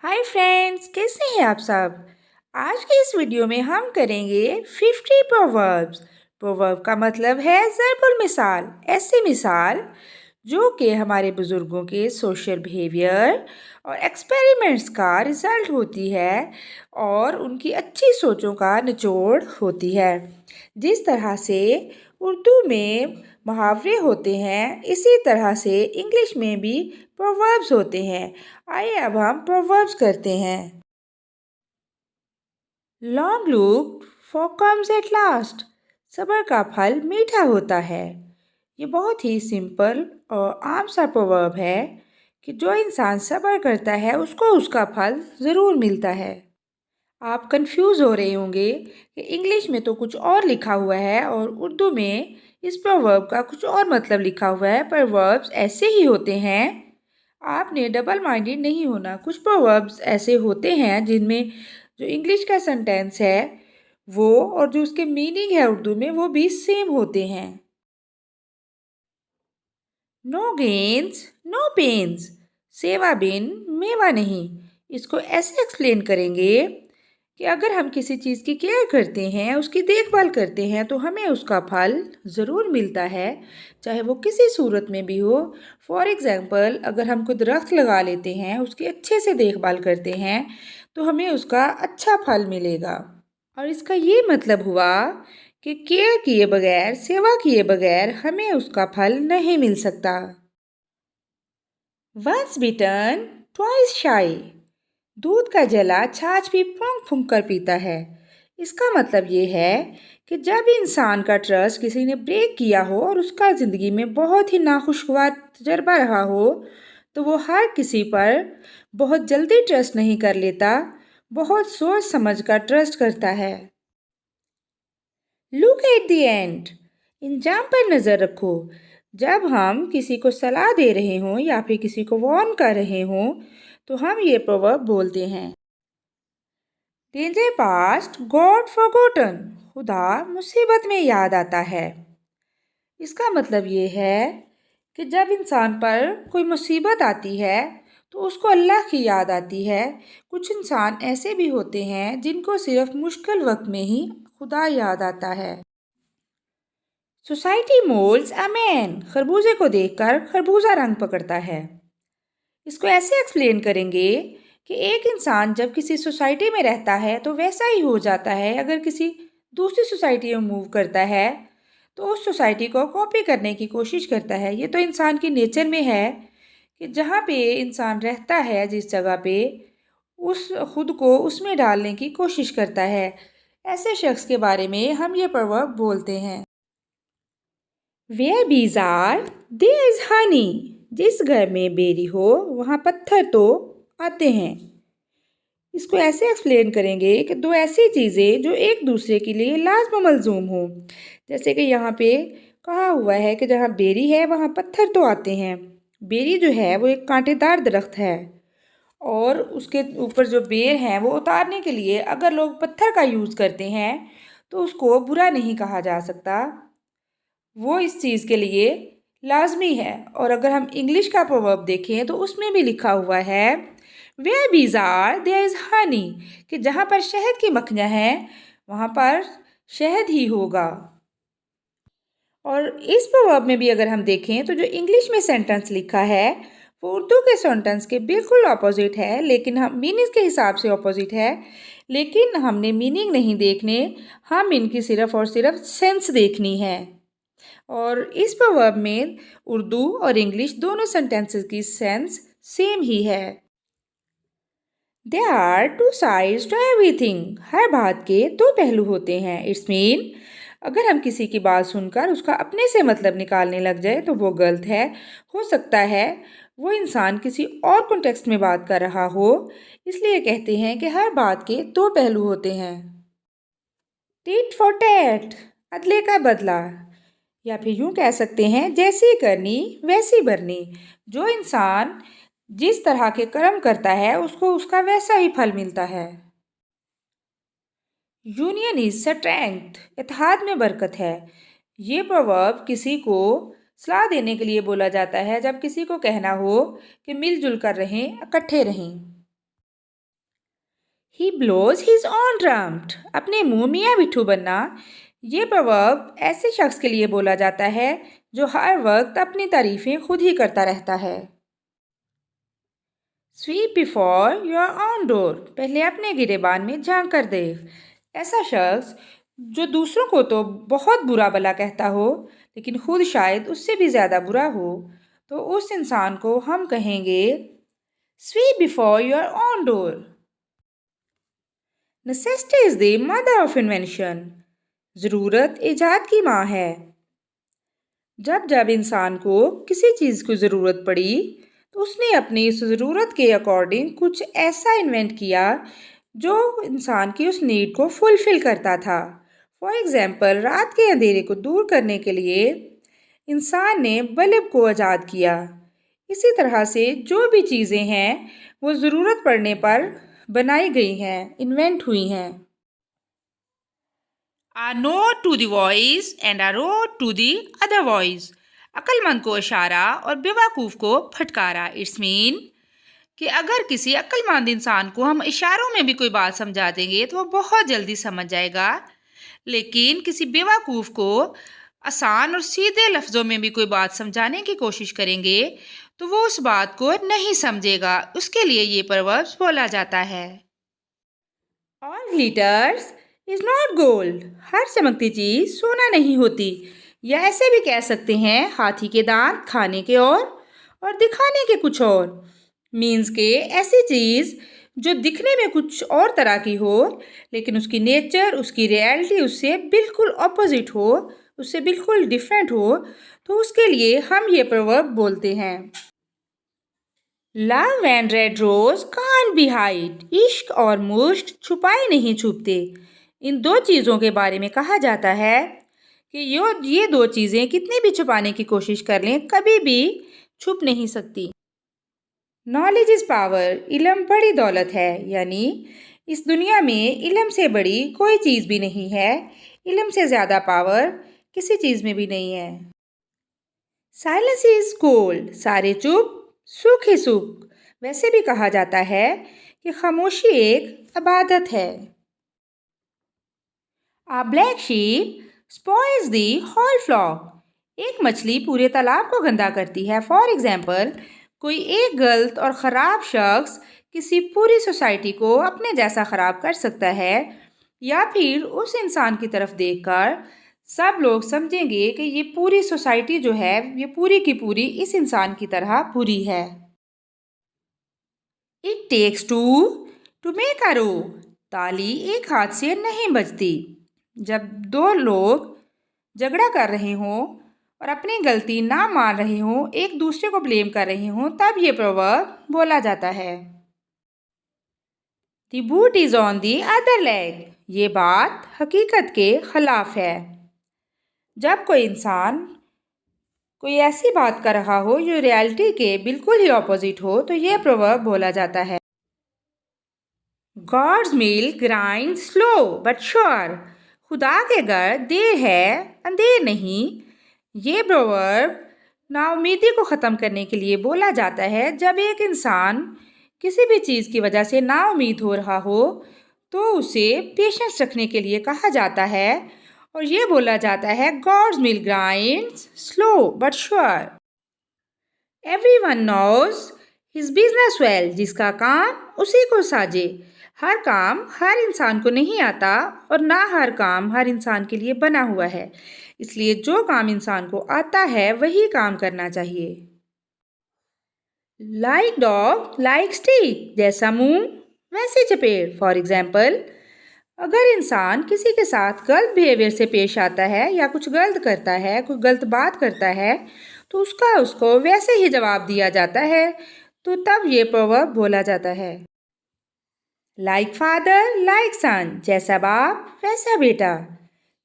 Hi friends, कैसे हैं आप सब। आज के इस वीडियो में हम करेंगे 50 प्रोवर्ब्स। प्रोवर्ब का मतलब है ज़रबुल मिसाल, ऐसी मिसाल जो कि हमारे बुज़ुर्गों के सोशल बिहेवियर और एक्सपेरिमेंट्स का रिज़ल्ट होती है और उनकी अच्छी सोचों का निचोड़ होती है। जिस तरह से उर्दू में मुहावरे होते हैं, इसी तरह से इंग्लिश में भी प्रोवर्ब्स होते हैं। आइए अब हम प्रोवर्ब्स करते हैं। Long look for comes at last. सब्र का फल मीठा होता है। ये बहुत ही सिंपल और आम सा प्रोवर्ब है कि जो इंसान सब्र करता है उसको उसका फल ज़रूर मिलता है। आप कंफ्यूज हो रहे होंगे कि इंग्लिश में तो कुछ और लिखा हुआ है और उर्दू में इस प्रोवर्ब का कुछ और मतलब लिखा हुआ है। प्रोवर्ब्स ऐसे ही होते हैं। आपने डबल माइंडेड नहीं होना। कुछ प्रोवर्ब्स ऐसे होते हैं जिनमें जो इंग्लिश का सेंटेंस है वो और जो उसके मीनिंग है उर्दू में वो भी सेम होते हैं। No gains no pains. सेवा बिन मेवा नहीं। इसको ऐसे एक्सप्लेन करेंगे कि अगर हम किसी चीज़ की केयर करते हैं, उसकी देखभाल करते हैं तो हमें उसका फल ज़रूर मिलता है, चाहे वो किसी सूरत में भी हो। फॉर एग्ज़ाम्पल, अगर हम कोई दरख्त लगा लेते हैं, उसकी अच्छे से देखभाल करते हैं तो हमें उसका अच्छा फल मिलेगा। और इसका ये मतलब हुआ कि केयर किए बगैर, सेवा किए बगैर हमें उसका फल नहीं मिल सकता। वंस बिटन ट्वाइस शाई। दूध का जला छाछ भी फूंक फूंक कर पीता है। इसका मतलब ये है कि जब इंसान का ट्रस्ट किसी ने ब्रेक किया हो और उसका ज़िंदगी में बहुत ही नाखुशगवार तजर्बा रहा हो तो वो हर किसी पर बहुत जल्दी ट्रस्ट नहीं कर लेता, बहुत सोच समझ कर ट्रस्ट करता है। Look at the end. इंजाम पर नज़र रखो। जब हम किसी को सलाह दे रहे हों या फिर किसी को वार्न कर रहे हों तो हम ये प्रोवर्ब बोलते हैं। Danger past God forgotten. खुदा मुसीबत में याद आता है। इसका मतलब ये है कि जब इंसान पर कोई मुसीबत आती है तो उसको अल्लाह की याद आती है। कुछ इंसान ऐसे भी होते हैं जिनको सिर्फ मुश्किल वक्त में ही खुदा याद आता है। Society moulds a man. खरबूजे को देखकर खरबूजा रंग पकड़ता है। इसको ऐसे एक्सप्लेन करेंगे कि एक इंसान जब किसी सोसाइटी में रहता है तो वैसा ही हो जाता है। अगर किसी दूसरी सोसाइटी में मूव करता है तो उस सोसाइटी को कॉपी करने की कोशिश करता है। ये तो इंसान की नेचर में है कि जहाँ पे इंसान रहता है, जिस जगह पे, उस खुद को उसमें डालने की कोशिश करता है। ऐसे शख्स के बारे में हम ये प्रवर्ब बोलते हैं। Where bees are there is Honey. जिस घर में बेरी हो वहाँ पत्थर तो आते हैं। इसको ऐसे एक्सप्लेन करेंगे कि दो ऐसी चीज़ें जो एक दूसरे के लिए लाज़िम मलज़ूम हो। जैसे कि यहाँ पे कहा हुआ है कि जहाँ बेरी है वहाँ पत्थर तो आते हैं। बेरी जो है वो एक कांटेदार दरख्त है और उसके ऊपर जो बेर हैं वो उतारने के लिए अगर लोग पत्थर का यूज़ करते हैं तो उसको बुरा नहीं कहा जा सकता। वो इस चीज़ के लिए लाजमी है। और अगर हम इंग्लिश का प्रोवर्ब देखें तो उसमें भी लिखा हुआ है where bees are there is Honey, कि जहाँ पर शहद की मक्खियाँ हैं वहाँ पर शहद ही होगा। और इस प्रोवर्ब में भी अगर हम देखें तो जो इंग्लिश में सेंटेंस लिखा है वो उर्दू के सेंटेंस के बिल्कुल ऑपोजिट है, लेकिन हम मीनिंग के हिसाब से ऑपोजिट है। लेकिन हमने मीनिंग नहीं देखने, हम इनकी सिर्फ और सिर्फ सेंस देखनी है। और इस प्रोवर्ब में उर्दू और इंग्लिश दोनों सेंटेंसेस की सेंस सेम ही है। There are two sides to everything. हर बात के दो पहलू होते हैं। इट्स मीन अगर हम किसी की बात सुनकर उसका अपने से मतलब निकालने लग जाए तो वो गलत है। हो सकता है वो इंसान किसी और कॉन्टेक्स्ट में बात कर रहा हो, इसलिए कहते हैं कि हर बात के दो पहलू होते हैं। टिट फॉर टैट, अदले का बदला, या फिर यूं कह सकते हैं जैसी करनी वैसी भरनी। जो इंसान जिस तरह के कर्म करता है उसको उसका वैसा ही फल मिलता है। यूनियन इज स्ट्रेंथ, इत्तेहाद में बरकत है। ये प्रोवर्ब किसी को सलाह देने के लिए बोला जाता है जब किसी को कहना हो कि मिलजुल कर रहें, इकट्ठे रहें। ही ब्लोज हिज ऑन ट्रम्प। अपने मुंह मियाँ बिट्ठू बनना। ये प्रवर्ब ऐसे शख्स के लिए बोला जाता है जो हर वक्त अपनी तारीफें खुद ही करता रहता है। Sweep before your own door. पहले अपने गिरेबान में झांक कर देख। ऐसा शख्स जो दूसरों को तो बहुत बुरा भला कहता हो लेकिन खुद शायद उससे भी ज़्यादा बुरा हो, तो उस इंसान को हम कहेंगे sweep before your own door. Necessity is the mother of invention. ज़रूरत ईजाद की माँ है। जब जब इंसान को किसी चीज़ की ज़रूरत पड़ी तो उसने अपनी इस ज़रूरत के अकॉर्डिंग कुछ ऐसा इन्वेंट किया जो इंसान की उस नीड को फुलफ़िल करता था। फॉर एग्ज़ाम्पल, रात के अंधेरे को दूर करने के लिए इंसान ने बल्ब को ईजाद किया। इसी तरह से जो भी चीज़ें हैं वो ज़रूरत पड़ने पर बनाई गई हैं, इन्वेंट हुई हैं। A nod to the voice and a road to the other voice। अक्लमंद को इशारा और बेवकूफ़ को फटकारा। इट्स मीन कि अगर किसी अक्लमंद इंसान को हम इशारों में भी कोई बात समझा देंगे तो वो बहुत जल्दी समझ जाएगा, लेकिन किसी बेवकूफ़ को आसान और सीधे लफ्ज़ों में भी कोई बात समझाने की कोशिश करेंगे तो वो उस बात को नहीं समझेगा। उसके लिए ये प्रवर्ब बोला जाता है। All glitters is not gold. हर चमकती चीज़ सोना नहीं होती। या ऐसे भी कह सकते हैं हाथी के दांत खाने के और दिखाने के कुछ और। मीन्स के ऐसी चीज़ जो दिखने में कुछ और तरह की हो लेकिन उसकी नेचर, उसकी रियलिटी उससे बिल्कुल ऑपोजिट हो, उससे बिल्कुल डिफरेंट हो, तो उसके लिए हम ये प्रवर्ब बोलते हैं। Love and red rose can't be hide. इश्क और मुश्क छुपाए नहीं छुपते। इन दो चीज़ों के बारे में कहा जाता है कि ये दो चीज़ें कितनी भी छुपाने की कोशिश कर लें कभी भी छुप नहीं सकती। Knowledge is power. इल्म बड़ी दौलत है। यानी इस दुनिया में इल्म से बड़ी कोई चीज़ भी नहीं है। इल्म से ज़्यादा पावर किसी चीज़ में भी नहीं है। Silence is gold. सारे चुप सुख ही सुख। वैसे भी कहा जाता है कि खामोशी एक इबादत है। A black sheep spoils the whole flock। एक मछली पूरे तालाब को गंदा करती है। फॉर एग्जाम्पल, कोई एक गलत और ख़राब शख्स किसी पूरी सोसाइटी को अपने जैसा ख़राब कर सकता है, या फिर उस इंसान की तरफ देखकर सब लोग समझेंगे कि ये पूरी सोसाइटी जो है ये पूरी की पूरी इस इंसान की तरह बुरी है। It takes two to make a row. ताली एक हाथ से नहीं बजती। जब दो लोग झगड़ा कर रहे हों और अपनी गलती ना मान रहे हों, एक दूसरे को ब्लेम कर रहे हों, तब ये प्रवर्ब बोला जाता है। The boot is on the other leg. ये बात हकीकत के खिलाफ है। जब कोई इंसान कोई ऐसी बात कर रहा हो जो रियलिटी के बिल्कुल ही ऑपोजिट हो, तो ये प्रवर्ब बोला जाता है। God's mill grind slow but sure. खुदा के घर देर है अंधेर नहीं। ये प्रोवर्ब नाउमीदी को ख़त्म करने के लिए बोला जाता है। जब एक इंसान किसी भी चीज़ की वजह से नाउमीद हो रहा हो तो उसे पेशेंस रखने के लिए कहा जाता है और ये बोला जाता है God's mill grinds slow but sure. Everyone knows his business well. जिसका काम उसी को साजे। हर काम हर इंसान को नहीं आता और ना हर काम हर इंसान के लिए बना हुआ है, इसलिए जो काम इंसान को आता है वही काम करना चाहिए। Like dog like stick. जैसा मुंह वैसी चपेट। फॉर एग्जाम्पल, अगर इंसान किसी के साथ गलत बिहेवियर से पेश आता है या कुछ गलत करता है, कोई गलत बात करता है, तो उसको वैसे ही जवाब दिया जाता है, तो तब ये प्रवर्ब बोला जाता है। लाइक फादर लाइक सन। जैसा बाप वैसा बेटा।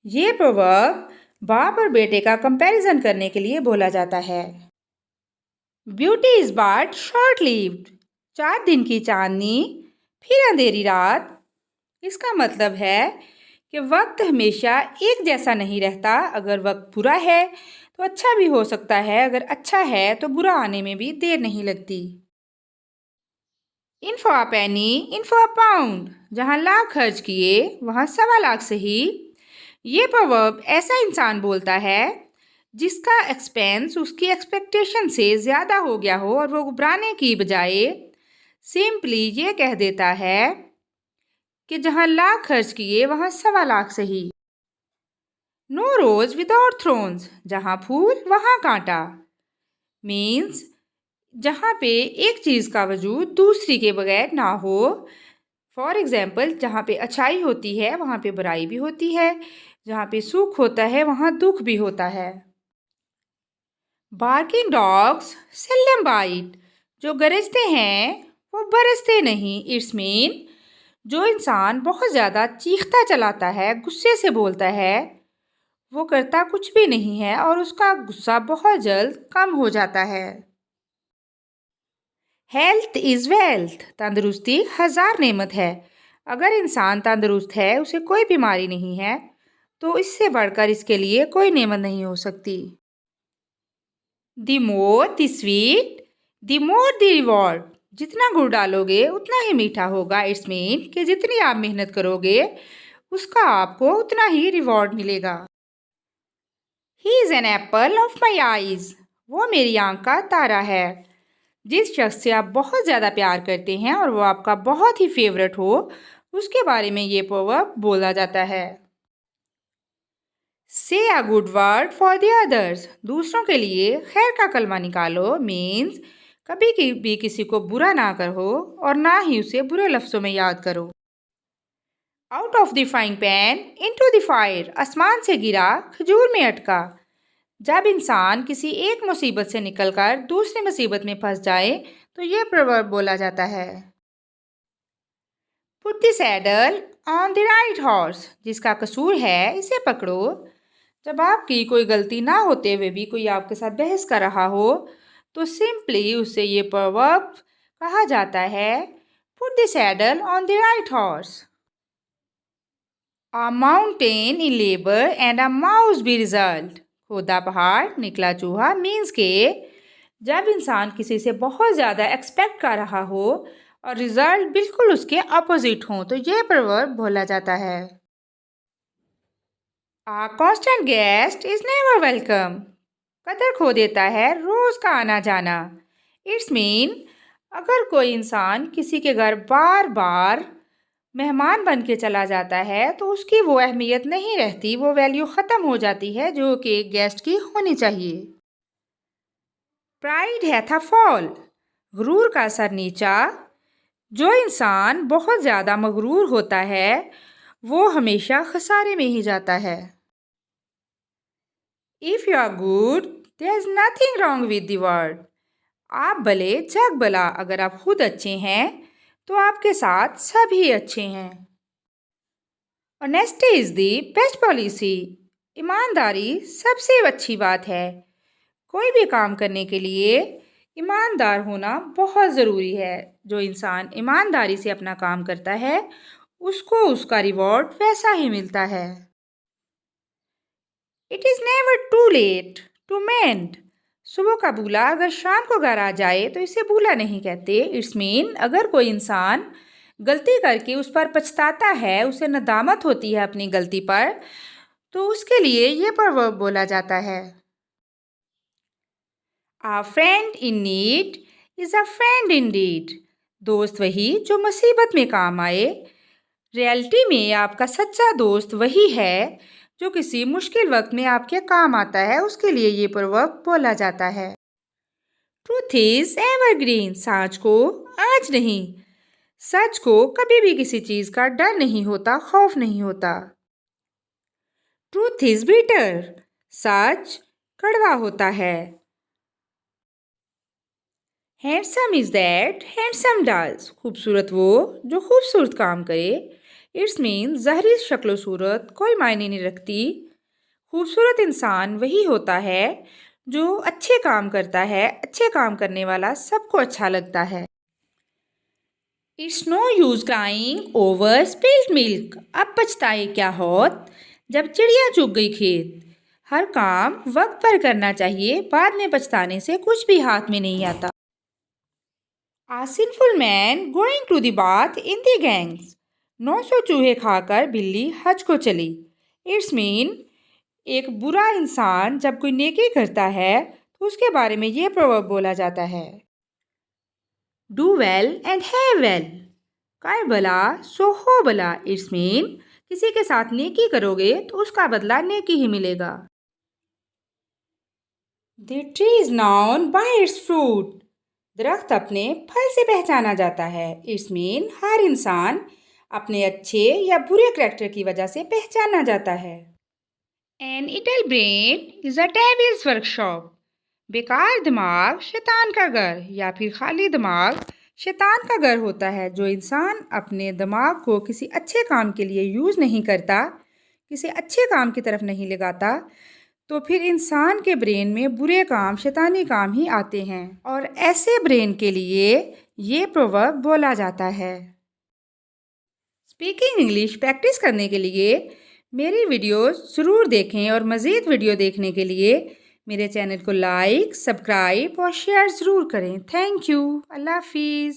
ये प्रवर्ब बाप और बेटे का कंपैरिजन करने के लिए बोला जाता है। Beauty is but short lived. 4 दिन की चांदनी फिर अंधेरी रात। इसका मतलब है कि वक्त हमेशा एक जैसा नहीं रहता। अगर वक्त बुरा है तो अच्छा भी हो सकता है, अगर अच्छा है तो बुरा आने में भी देर नहीं लगती। In for a Penney in for a pound, जहाँ लाख खर्च किए वहाँ 1.25 लाख सही। ये प्रवर्ब ऐसा इंसान बोलता है जिसका एक्सपेंस उसकी एक्सपेक्टेशन से ज़्यादा हो गया हो और वो घबराने की बजाय सिंपली ये कह देता है कि जहाँ लाख खर्च किए वहाँ 1.25 लाख सही। नो रोज विदाउट थ्रोन्स, जहाँ फूल वहाँ कांटा, मीन्स जहाँ पे एक चीज़ का वजूद दूसरी के बगैर ना हो। फॉर एग्जाम्पल, जहाँ पे अच्छाई होती है वहाँ पे बुराई भी होती है, जहाँ पे सुख होता है वहाँ दुख भी होता है। बार्किंग डॉग्स सेल्डम बाइट, जो गरजते हैं वो बरसते नहीं। इट्स मीन जो इंसान बहुत ज़्यादा चीखता चलाता है, गुस्से से बोलता है, वो करता कुछ भी नहीं है और उसका गुस्सा बहुत जल्द कम हो जाता है। हेल्थ इज़ वेल्थ, तंदुरुस्ती 1000 नेमत है। अगर इंसान तंदुरुस्त है, उसे कोई बीमारी नहीं है, तो इससे बढ़कर इसके लिए कोई नेमत नहीं हो सकती। The more the sweet the more the reward, जितना गुड़ डालोगे उतना ही मीठा होगा। इट्स मीन कि जितनी आप मेहनत करोगे उसका आपको उतना ही रिवॉर्ड मिलेगा। He is an apple of my eyes, वो मेरी आंख का तारा है। जिस शख्स से आप बहुत ज़्यादा प्यार करते हैं और वो आपका बहुत ही फेवरेट हो, उसके बारे में ये प्रोवर्ब बोला जाता है। से a good word for the others, दूसरों के लिए खैर का कलमा निकालो। मीन्स कभी भी किसी को बुरा ना करो और ना ही उसे बुरे लफ्ज़ों में याद करो। Out of the frying pan into the fire, आसमान से गिरा खजूर में अटका। जब इंसान किसी एक मुसीबत से निकलकर दूसरी मुसीबत में फंस जाए तो ये प्रवर्ब बोला जाता है। Put the saddle on the right horse, जिसका कसूर है इसे पकड़ो। जब आपकी कोई गलती ना होते हुए भी कोई आपके साथ बहस कर रहा हो तो सिंपली उससे ये प्रवर्ब कहा जाता है, put the saddle on the right horse. A mountain in labour and a mouse B result, खोदा पहाड़ निकला चूहा। मीन्स के जब इंसान किसी से बहुत ज़्यादा एक्सपेक्ट कर रहा हो और रिजल्ट बिल्कुल उसके अपोजिट हो तो ये प्रवर्ब बोला जाता है। A constant guest is never welcome, कदर खो देता है रोज़ का आना जाना। इट्स मीन अगर कोई इंसान किसी के घर बार बार मेहमान बन के चला जाता है तो उसकी वो अहमियत नहीं रहती, वो वैल्यू ख़त्म हो जाती है जो कि एक गेस्ट की होनी चाहिए। प्राइड है था फॉल, गुरूर का सर नीचा। जो इंसान बहुत ज़्यादा मगरूर होता है वो हमेशा खसारे में ही जाता है। If you are good there is nothing wrong with the world, आप भले जग भला, अगर आप खुद अच्छे हैं तो आपके साथ सभी अच्छे हैं। Honesty is the best policy, ईमानदारी सबसे अच्छी बात है। कोई भी काम करने के लिए ईमानदार होना बहुत ज़रूरी है। जो इंसान ईमानदारी से अपना काम करता है उसको उसका रिवॉर्ड वैसा ही मिलता है। It is never too late to mend, सुबह का भूला अगर शाम को घर आ जाए तो इसे भूला नहीं कहते। इट्स मीन अगर कोई इंसान गलती करके उस पर पछताता है, उसे नदामत होती है अपनी गलती पर, तो उसके लिए ये प्रवर्ब बोला जाता है। A friend in need is a friend indeed, दोस्त वही जो मुसीबत में काम आए। रियलिटी में आपका सच्चा दोस्त वही है जो किसी मुश्किल वक्त में आपके काम आता है, उसके लिए ये प्रवर्ब बोला जाता है। ट्रूथ इज एवरग्रीन, सच को आज नहीं, सच को कभी भी किसी चीज़ का डर नहीं होता, खौफ नहीं होता। ट्रूथ इज बिटर, सच कड़वा होता है। Handsome is that handsome does, खूबसूरत वो जो खूबसूरत काम करे। इट्स मीन ज़ाहिरी शक्ल सूरत कोई मायने नहीं रखती, खूबसूरत इंसान वही होता है जो अच्छे काम करता है, अच्छे काम करने वाला सबको अच्छा लगता है। It's no use crying over spilled milk, अब पछताए क्या होत जब चिड़िया चुग गई खेत। हर काम वक्त पर करना चाहिए, बाद में पछताने से कुछ भी हाथ में नहीं आता। A sinful man going to the bath in the gangs. 900 चूहे खाकर बिल्ली हज को चली. इट्स मीन एक बुरा इंसान जब कोई नेकी करता है तो उसके बारे में ये प्रोवर्ब बोला जाता है. Do well and have well. कर भला सो हो भला. इट्स मीन किसी के साथ नेकी करोगे तो उसका बदला नेकी ही मिलेगा. The tree is known by it's fruit. दरख्त अपने फल से पहचाना जाता है. इट्स मीन हर इंसान अपने अच्छे या बुरे करैक्टर की वजह से पहचाना जाता है. An idle brain is a devil's workshop. बेकार दिमाग शैतान का घर या फिर खाली दिमाग शैतान का घर होता है. जो इंसान अपने दिमाग को किसी अच्छे काम के लिए यूज़ नहीं करता, किसी अच्छे काम की तरफ नहीं लगाता, तो फिर इंसान के ब्रेन में बुरे काम शैतानी काम ही आते हैं. और ऐसे ब्रेन के लिए ये प्रोवर्ब बोला जाता है. स्पीकिंग इंग्लिश प्रैक्टिस करने के लिए मेरी वीडियोस ज़रूर देखें और मज़ीद वीडियो देखने के लिए मेरे चैनल को लाइक, सब्सक्राइब और शेयर ज़रूर करें. Thank you. अल्लाह हाफिज़.